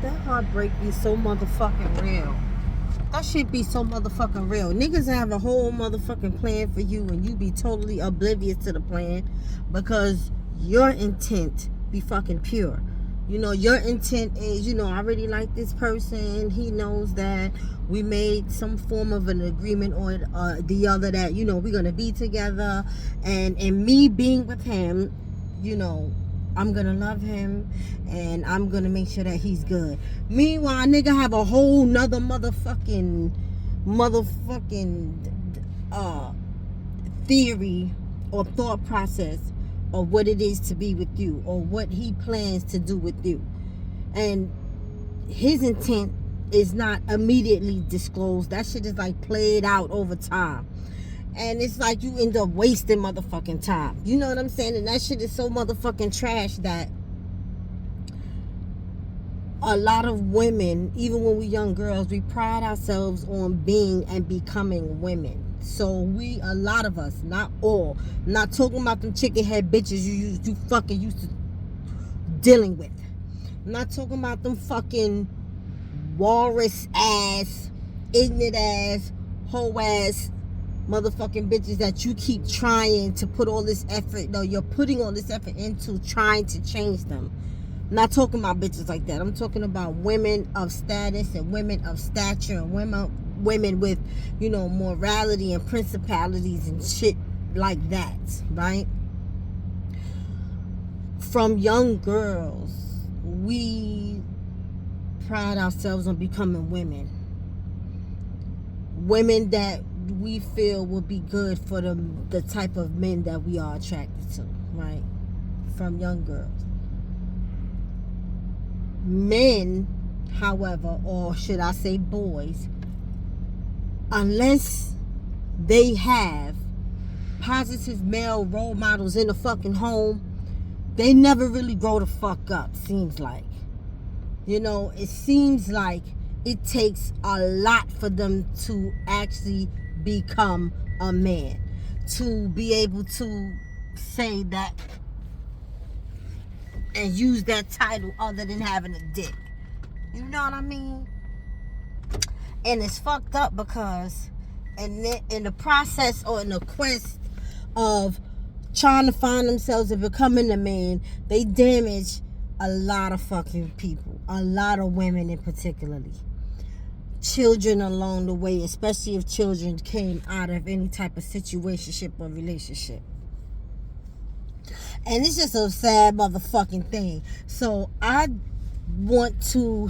That heartbreak be so motherfucking real. That shit be so motherfucking real. Niggas have a whole motherfucking plan for you and you be totally oblivious to the plan because your intent be fucking pure. You know, your intent is, I really like this person. He knows that we made some form of an agreement or the other that, we're going to be together. And me being with him, I'm going to love him and I'm going to make sure that he's good. Meanwhile, nigga have a whole nother motherfucking theory or thought process of what it is to be with you or what he plans to do with you. And his intent is not immediately disclosed. That shit is like played out over time. And it's like you end up wasting motherfucking time. You know what I'm saying? And that shit is so motherfucking trash that a lot of women, even when we young girls, we pride ourselves on being and becoming women. So a lot of us, not all, I'm not talking about them chicken head bitches you fucking used to dealing with. I'm not talking about them fucking walrus ass, ignorant ass, hoe ass motherfucking bitches that you keep trying to put all this effort, you're putting all this effort into trying to change them. I'm not talking about bitches like that. I'm talking about women of status and women of stature and women with, morality and principalities and shit like that, right? From young girls, we pride ourselves on becoming women. Women that we feel will be good for the type of men that we are attracted to, right? From young girls. Men, however, or should I say boys, unless they have positive male role models in the fucking home, they never really grow the fuck up, seems like. It seems like it takes a lot for them to actually become a man, to be able to say that and use that title other than having a dick. You know what I mean? And it's fucked up because in the process or in the quest of trying to find themselves and becoming a man, they damage a lot of fucking people, a lot of women in particularly. Children along the way, especially if children came out of any type of situationship or relationship. And it's just a sad motherfucking thing. So I wanted to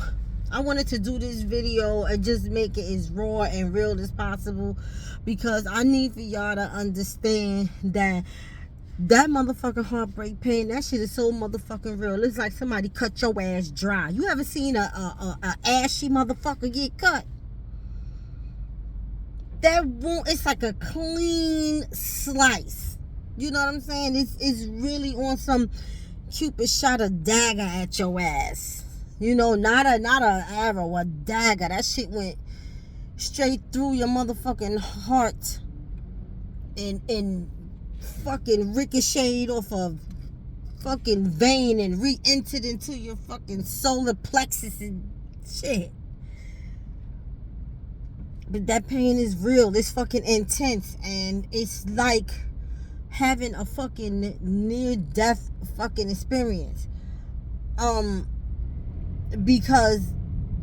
do this video and just make it as raw and real as possible because I need for y'all to understand that motherfucking heartbreak pain, that shit is so motherfucking real. It's like somebody cut your ass dry. You ever seen a ashy motherfucker get cut? It's like a clean slice. You know what I'm saying? It's really on some Cupid shot a dagger at your ass. Not a arrow, a dagger. That shit went straight through your motherfucking heart and fucking ricocheted off of fucking vein and re-entered into your fucking solar plexus and shit. But that pain is real. It's fucking intense. And it's like having a fucking near-death fucking experience. Because,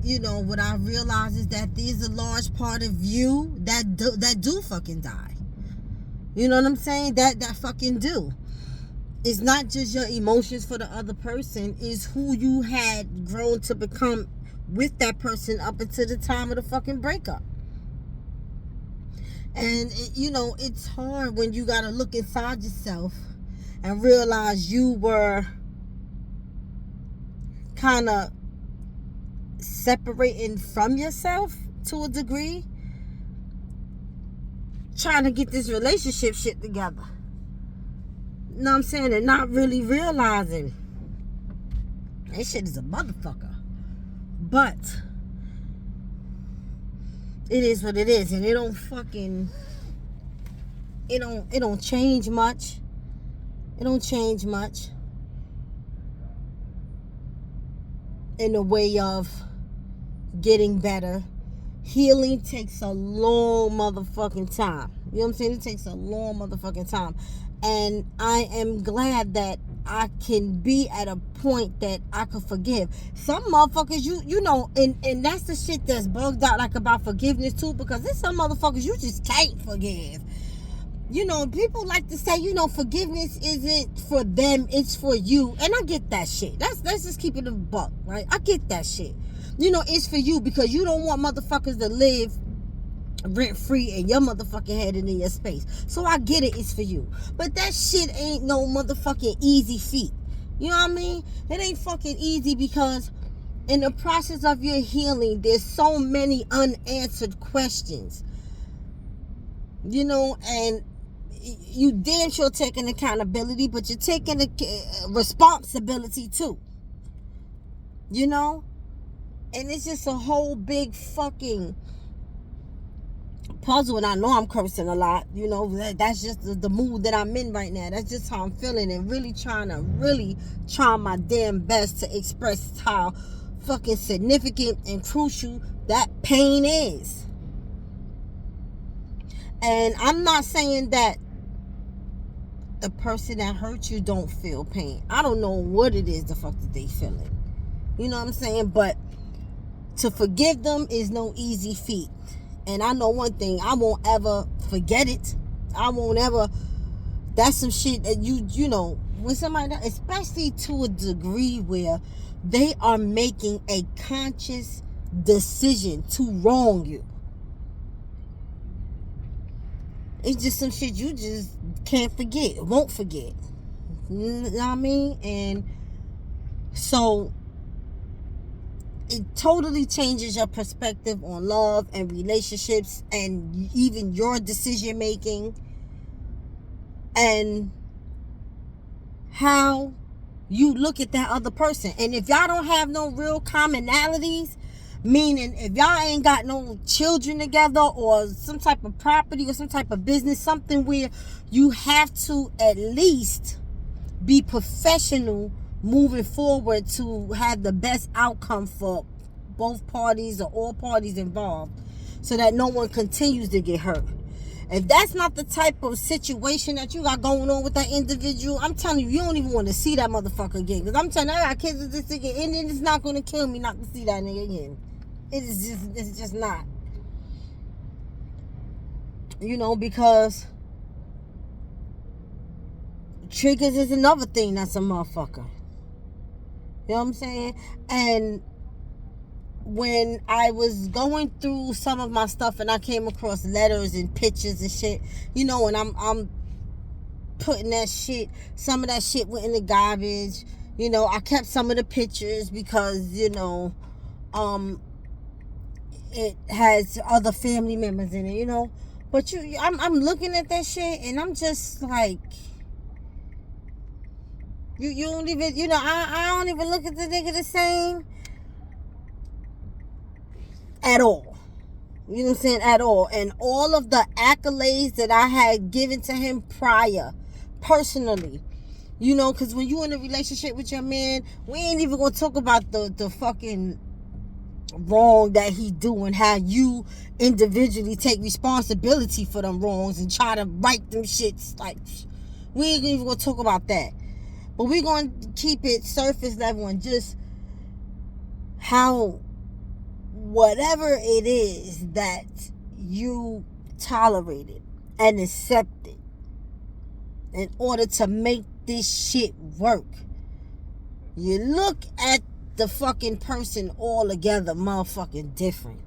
what I realize is that there's a large part of you that do fucking die. You know what I'm saying? That fucking do. It's not just your emotions for the other person. It's who you had grown to become with that person up until the time of the fucking breakup. And, it's hard when you got to look inside yourself and realize you were kind of separating from yourself to a degree, trying to get this relationship shit together. You know what I'm saying? And not really realizing that shit is a motherfucker. But it is what it is, and it don't change much. It don't change much. in the way of getting better. Healing takes a long motherfucking time. You know what I'm saying? It takes a long motherfucking time. And I am glad that I can be at a point that I can forgive. Some motherfuckers, you know, and that's the shit that's bugged out like about forgiveness too, because there's some motherfuckers you just can't forgive. You know, people like to say, you know, forgiveness isn't for them, it's for you. And I get that shit. Let's just keep it a buck, right? I get that shit. You know, it's for you because you don't want motherfuckers to live rent free in your motherfucking head and in your space. So I get it, it's for you. But that shit ain't no motherfucking easy feat. You know what I mean? It ain't fucking easy because in the process of your healing, there's so many unanswered questions. You know, and you damn sure taking accountability, but you're taking responsibility too. You know? And it's just a whole big fucking puzzle. And I know I'm cursing a lot. You know, that's just the mood that I'm in right now. That's just how I'm feeling. And really trying my damn best to express how fucking significant and crucial that pain is. And I'm not saying that the person that hurt you don't feel pain. I don't know what it is the fuck that they feeling. You know what I'm saying? But to forgive them is no easy feat. And I know one thing, I won't ever forget it. I won't ever, that's some shit that you know, when somebody, especially to a degree where they are making a conscious decision to wrong you. It's just some shit you just can't forget, won't forget. You know what I mean? And so it totally changes your perspective on love and relationships and even your decision making and how you look at that other person. And if y'all don't have no real commonalities, meaning if y'all ain't got no children together or some type of property or some type of business, something where you have to at least be professional moving forward to have the best outcome for both parties or all parties involved so that no one continues to get hurt. If that's not the type of situation that you got going on with that individual, I'm telling you, you don't even want to see that motherfucker again. Because I'm telling you, I got kids with this nigga, and it's not going to kill me not to see that nigga again. It's just not. You know, because triggers is another thing that's a motherfucker. You know what I'm saying? And when I was going through some of my stuff and I came across letters and pictures and shit, you know, and I'm putting that shit, some of that shit went in the garbage. You know, I kept some of the pictures because, you know, it has other family members in it, you know. But I'm looking at that shit and I'm just like, you don't even, you know, I don't even look at the nigga the same at all. You know what I'm saying? At all. And all of the accolades that I had given to him prior, personally, you know, because when you're in a relationship with your man, we ain't even gonna talk about the fucking wrong that he doing, how you individually take responsibility for them wrongs and try to right them shits. Like, we ain't even gonna talk about that. But we're gonna keep it surface level and just how whatever it is that you tolerated and accepted in order to make this shit work. You look at the fucking person all together motherfucking different.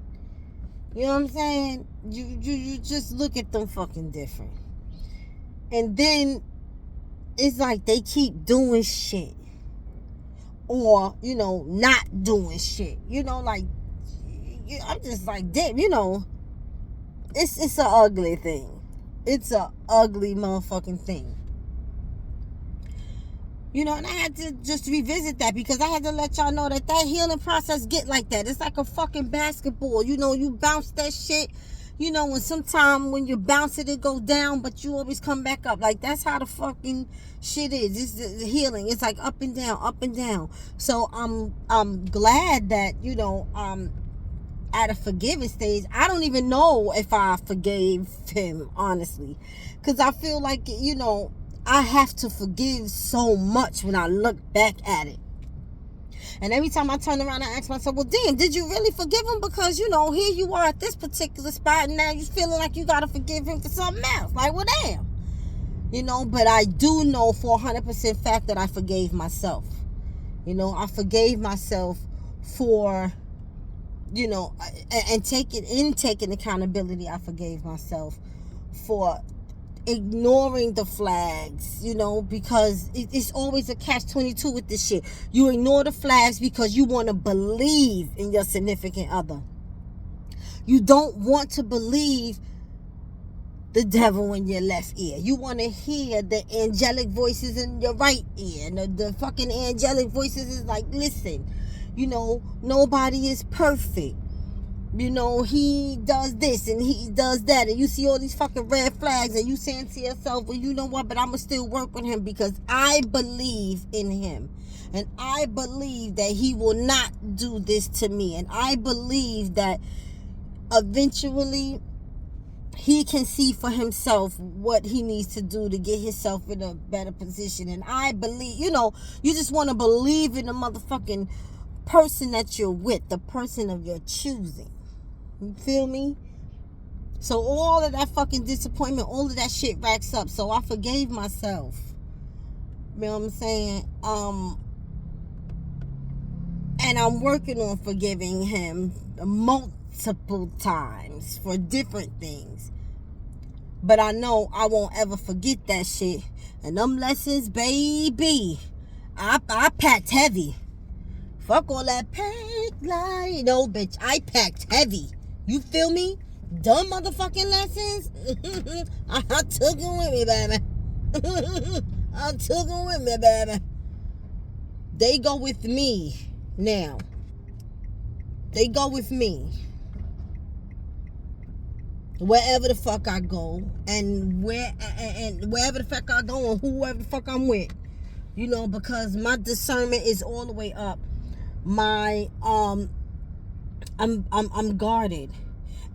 You know what I'm saying? You just look at them fucking different. And then it's like they keep doing shit. Or, you know, not doing shit. You know, like, I'm just like, damn, you know, it's an ugly thing. It's an ugly motherfucking thing. You know, and I had to just revisit that because I had to let y'all know that healing process get like that. It's like a fucking basketball. You know, you bounce that shit, You know, when sometime when you bounce it go down, but you always come back up. Like, that's how the fucking shit is. It's the healing. It's like up and down, up and down. So I'm glad that, you know, at a forgiving stage. I don't even know if I forgave him, honestly, because I feel like, you know, I have to forgive so much when I look back at it. And every time I turn around, I ask myself, well, damn, did you really forgive him? Because, you know, here you are at this particular spot, and now you're feeling like you got to forgive him for something else. Like, well, damn. You know, but I do know for 100% fact that I forgave myself. You know, I forgave myself for, you know, and taking accountability. I forgave myself for ignoring the flags, you know, because it's always a catch-22 with this shit. You ignore the flags because you want to believe in your significant other. You don't want to believe the devil in your left ear. You want to hear the angelic voices in your right ear. And the fucking angelic voices is like, listen, you know, nobody is perfect. You know, he does this and he does that, and you see all these fucking red flags, and you saying to yourself, well, you know what, but I'm gonna still work with him because I believe in him, and I believe that he will not do this to me, and I believe that eventually he can see for himself what he needs to do to get himself in a better position. And I believe, you know, you just want to believe in the motherfucking person that you're with, the person of your choosing. You feel me? So all of that fucking disappointment, all of that shit racks up. So I forgave myself. You know what I'm saying? And I'm working on forgiving him multiple times for different things. But I know I won't ever forget that shit. And them lessons, baby, I packed heavy. Fuck all that pack lie. No, bitch, I packed heavy. You feel me? Dumb motherfucking lessons. I took them with me, baby. I took them with me, baby. They go with me now. They go with me. Wherever the fuck I go, and wherever the fuck I go, and whoever the fuck I'm with. You know, because my discernment is all the way up. My I'm guarded,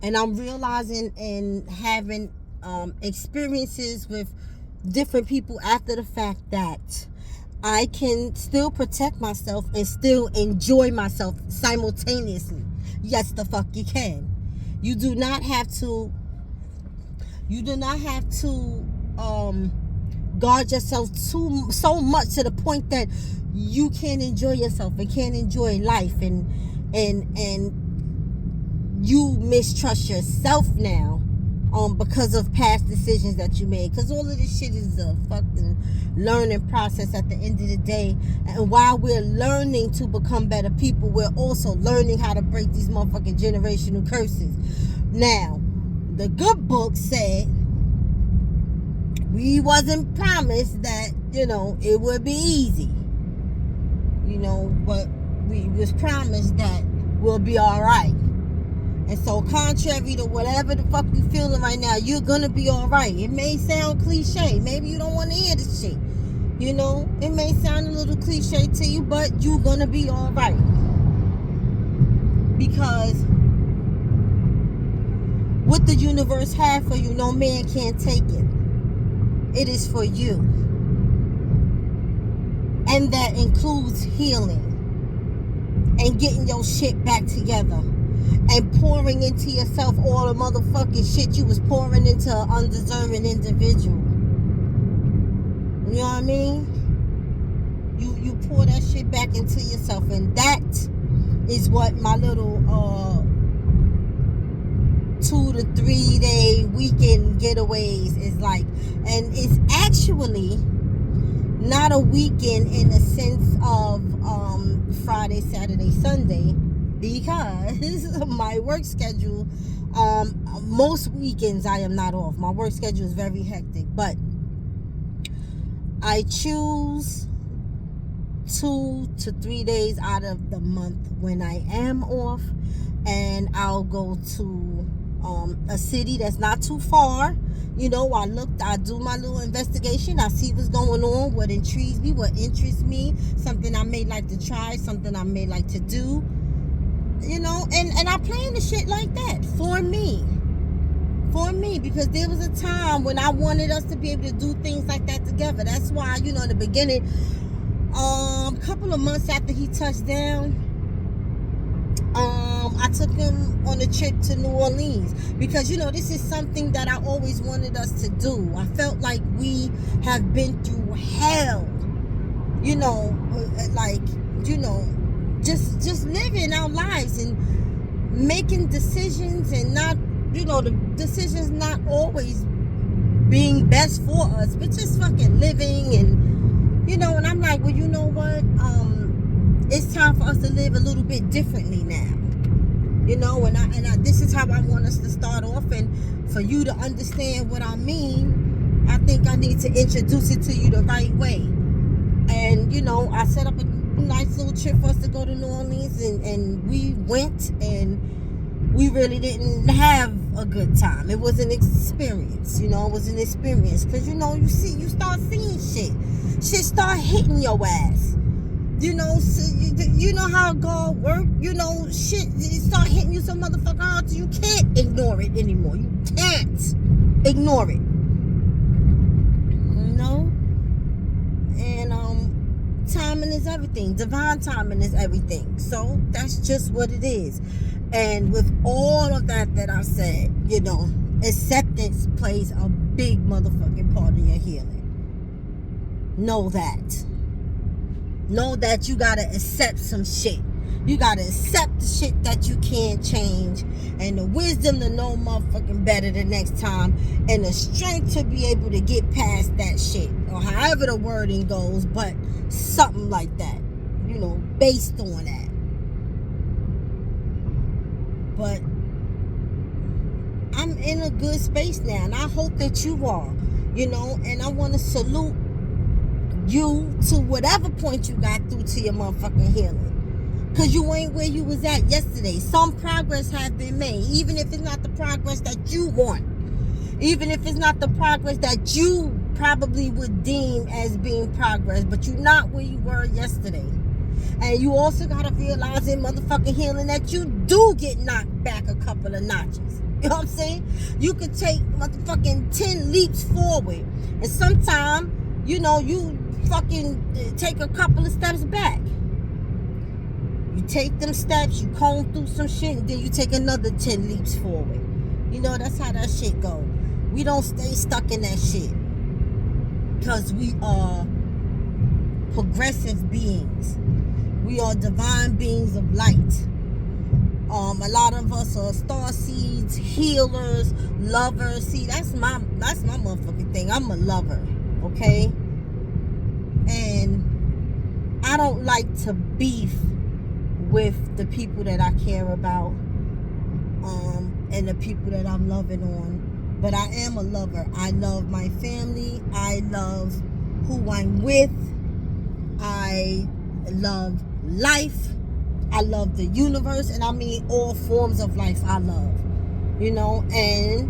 and I'm realizing and having experiences with different people after the fact that I can still protect myself and still enjoy myself simultaneously. Yes, the fuck you can. You do not have to guard yourself so much to the point that you can't enjoy yourself and can't enjoy life, and you mistrust yourself now because of past decisions that you made. Because all of this shit is a fucking learning process at the end of the day. And while we're learning to become better people, we're also learning how to break these motherfucking generational curses. Now, the good book said we wasn't promised that, you know, it would be easy. You know, but we was promised that we'll be alright. And so contrary to whatever the fuck you feeling right now, you're gonna be alright. It may sound cliche. Maybe you don't want to hear this shit. You know, it may sound a little cliche to you, but you're gonna be alright. Because what the universe had for you, no man can take it. It is for you. And that includes healing and getting your shit back together and pouring into yourself all the motherfucking shit you was pouring into an undeserving individual. You know what I mean? You pour that shit back into yourself, and that is what my little 2 to 3 day weekend getaways is like. And it's actually not a weekend in the sense of Friday, Saturday, Sunday, because my work schedule, most weekends I am not off. My work schedule is very hectic, but I choose 2 to 3 days out of the month when I am off, and I'll go to a city that's not too far. You know, I do my little investigation. I see what's going on, what intrigues me, what interests me, something I may like to try, something I may like to do. You know, and I plan the shit like that for me. For me, because there was a time when I wanted us to be able to do things like that together. That's why, you know, in the beginning, a couple of months after he touched down, I took him on a trip to New Orleans because, you know, this is something that I always wanted us to do. I felt like we have been through hell, you know, like, you know, just living our lives and making decisions and not, you know, the decisions not always being best for us, but just fucking living. And, you know, and I'm like, well, you know what? It's time for us to live a little bit differently now. You know, and I this is how I want us to start off. And for you to understand what I mean, I think I need to introduce it to you the right way. And, you know, I set up a nice little trip for us to go to New Orleans, and we went, and we really didn't have a good time. It was an experience, you know, it was an experience. Because, you know, you start seeing shit start hitting your ass. You know, so you know how God work. You know, shit it start hitting you so motherfucking hard, you can't ignore it anymore. You can't ignore it. You know? And timing is everything. Divine timing is everything. So that's just what it is. And with all of that I've said, you know, acceptance plays a big motherfucking part in your healing. Know that. Know that you gotta accept some shit. You gotta accept the shit that you can't change, and the wisdom to know motherfucking better the next time, and the strength to be able to get past that shit, or however the wording goes, but something like that, you know, based on that. But I'm in a good space now, and I hope that you are, you know, and I want to salute you to whatever point you got through to your motherfucking healing, because you ain't where you was at yesterday. Some progress has been made, even if it's not the progress that you want, even if it's not the progress that you probably would deem as being progress, but you're not where you were yesterday. And you also got to realize in motherfucking healing that you do get knocked back a couple of notches. You know what I'm saying? You could take motherfucking 10 leaps forward, and sometimes, you know, you fucking take a couple of steps back. You take them steps, you comb through some shit, and then you take another 10 leaps forward. You know, that's how that shit go. We don't stay stuck in that shit, because we are progressive beings. We are divine beings of light. A lot of us are star seeds, healers, lovers. See, that's my motherfucking thing. I'm a lover, okay? And I don't like to beef with the people that I care about, and the people that I'm loving on. But I am a lover. I love my family. I love who I'm with. I love life. I love the universe, and I mean all forms of life I love, you know. And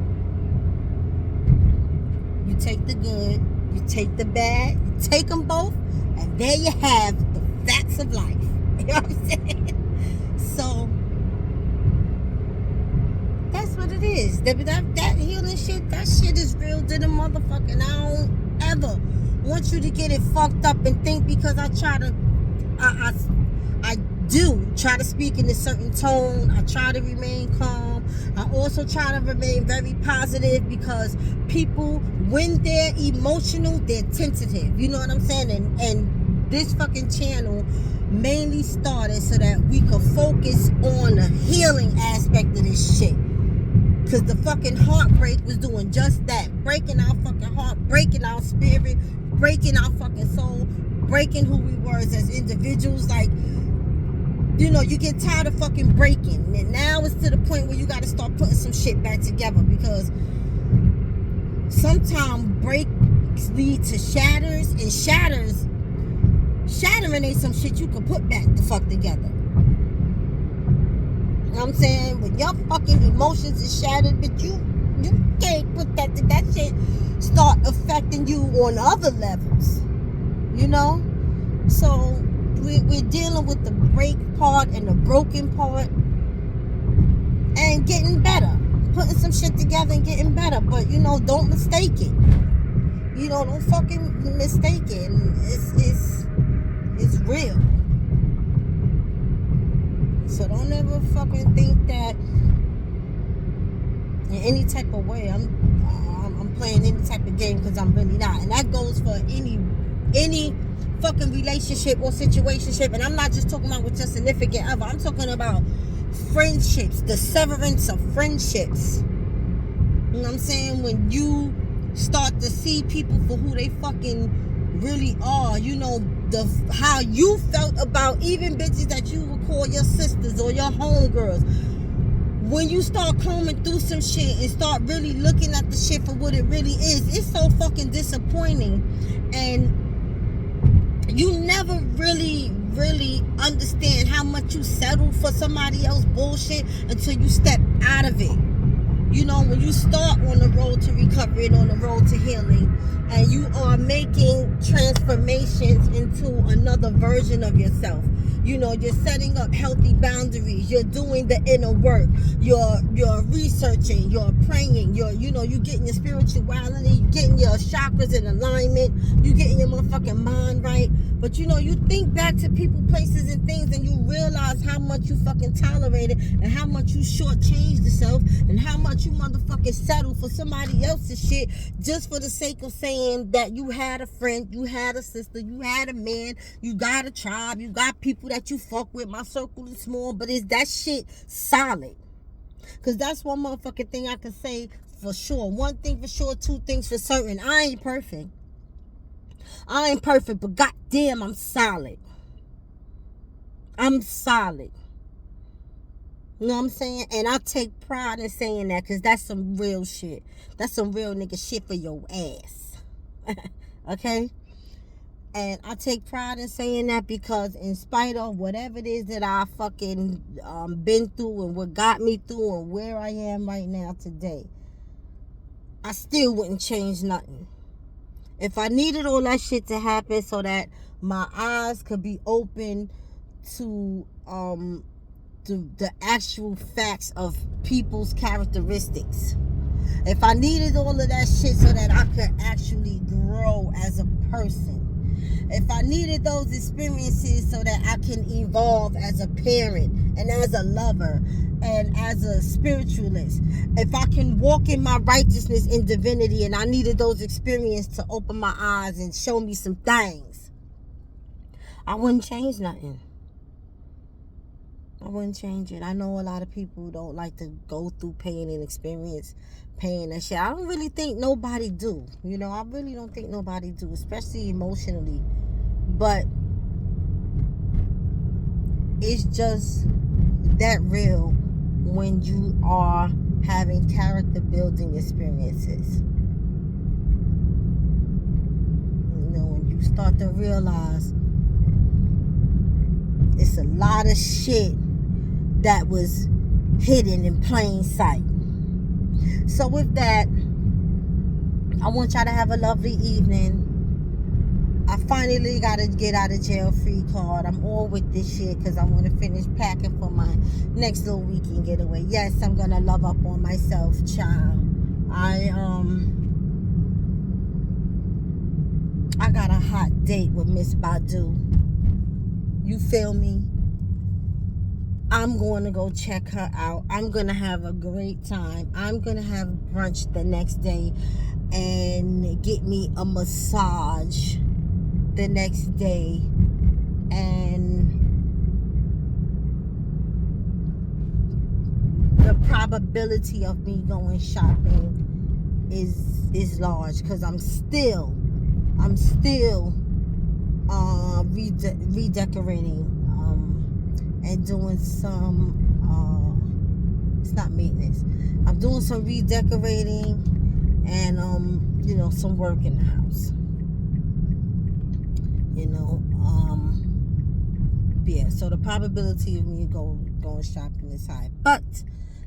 you take the good, you take the bad, you take them both, and there you have the facts of life. You know what I'm saying? So that's what it is. That healing shit, that shit is real to the motherfucking. I don't ever want you to get it fucked up and think because I do try to speak in a certain tone. I try to remain calm. I also try to remain very positive, because people, when they're emotional, they're tentative. You know what I'm saying? And this fucking channel mainly started so that we could focus on the healing aspect of this shit. Because the fucking heartbreak was doing just that. Breaking our fucking heart, breaking our spirit, breaking our fucking soul, breaking who we were as individuals. Like, you know, you get tired of fucking breaking, and now it's to the point where you got to start putting some shit back together, because sometimes breaks lead to shatters, and shattering ain't some shit you can put back the fuck together. know what I'm saying? When your fucking emotions is shattered, but you can't put that shit start affecting you on other levels. You know? So we're dealing with the break part and the broken part and getting better. Putting some shit together and getting better. But don't mistake it. Don't fucking mistake it. It's real. So don't ever fucking think that in any type of way I'm playing any type of game, because I'm really not. And that goes for any fucking relationship or situationship. And I'm not just talking about with your significant other. I'm talking about friendships, the severance of friendships. You know what I'm saying? When you start to see people for who they fucking really are, how you felt about even bitches that you would call your sisters or your homegirls. When you start combing through some shit and start really looking at the shit for what it really is, it's so fucking disappointing. And you never really understand how much you settle for somebody else's bullshit until you step out of it. When you start on the road to recovery and on the road to healing, and you are making transformations into another version of yourself. You're setting up healthy boundaries. You're doing the inner work. You're researching. You're praying. You're getting your spirituality. You're getting your chakras in alignment. You're getting your motherfucking mind right. But you think back to people, places, and things, and you realize how much you fucking tolerated and how much you shortchanged yourself and how much you motherfucking settled for somebody else's shit just for the sake of saying that you had a friend, you had a sister, you had a man, you got a tribe, you got people that you fuck with. My circle is small, but is that shit solid? Because that's one motherfucking thing I can say for sure. One thing for sure, two things for certain. I ain't perfect, but goddamn, I'm solid. I'm solid. You know what I'm saying? And I take pride in saying that, because that's some real shit. That's some real nigga shit for your ass. Okay? And I take pride in saying that, because in spite of whatever it is that I fucking been through and what got me through and where I am right now today, I still wouldn't change nothing. If I needed all that shit to happen so that my eyes could be open to the actual facts of people's characteristics, if I needed all of that shit so that I could actually grow as a person, if I needed those experiences so that I can evolve as a parent and as a lover and as a spiritualist, if I can walk in my righteousness in divinity, and I needed those experiences to open my eyes and show me some things, I wouldn't change nothing. I wouldn't change it. I know a lot of people don't like to go through pain and experience pain and shit. I don't really think nobody do. I really don't think nobody do, especially emotionally. But it's just that real when you are having character building experiences. When you start to realize it's a lot of shit that was hidden in plain sight. So with that, I want y'all to have a lovely evening. I finally got a get out of jail free card. I'm all with this shit because I want to finish packing for my next little weekend getaway. Yes, I'm gonna love up on myself, child. I got a hot date with Miss Badu. You feel me? I'm going to go check her out. I'm going to have a great time. I'm going to have brunch the next day and get me a massage the next day. And the probability of me going shopping is large, because I'm still redecorating and doing some it's not maintenance. I'm doing some redecorating and some work in the house. Yeah, so the probability of me going shopping is high. But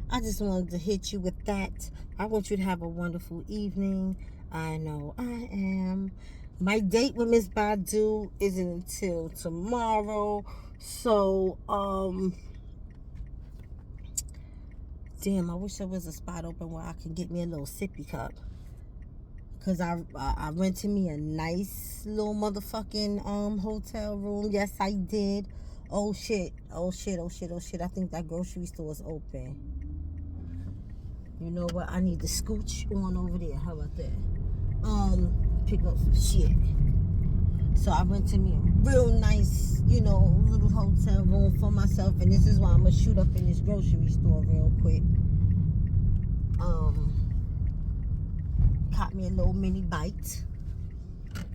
I just wanted to hit you with that. I want you to have a wonderful evening. I know I am. My date with Miss Badu isn't until tomorrow. So, damn, I wish there was a spot open where I can get me a little sippy cup. Cause I rented me a nice little motherfucking hotel room. Yes, I did. Oh shit. I think that grocery store is open. You know what? I need to scooch on over there. How about that? Pick up some shit. So I rented me a real nice, little hotel room for myself, and this is why I'm gonna shoot up in this grocery store real quick. Caught me a little mini bite.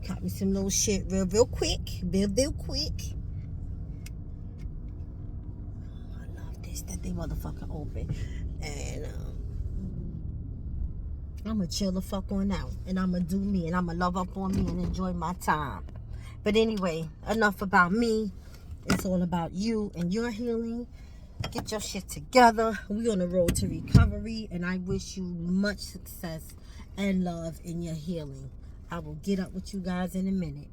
Caught me some little shit real quick. Real quick. I love this, that they motherfucking open. And I'm gonna chill the fuck on out. And I'm gonna do me. And I'm gonna love up on me and enjoy my time. But anyway, enough about me. It's all about you and your healing. Get your shit together. We on the road to recovery. And I wish you much success and love in your healing. I will get up with you guys in a minute.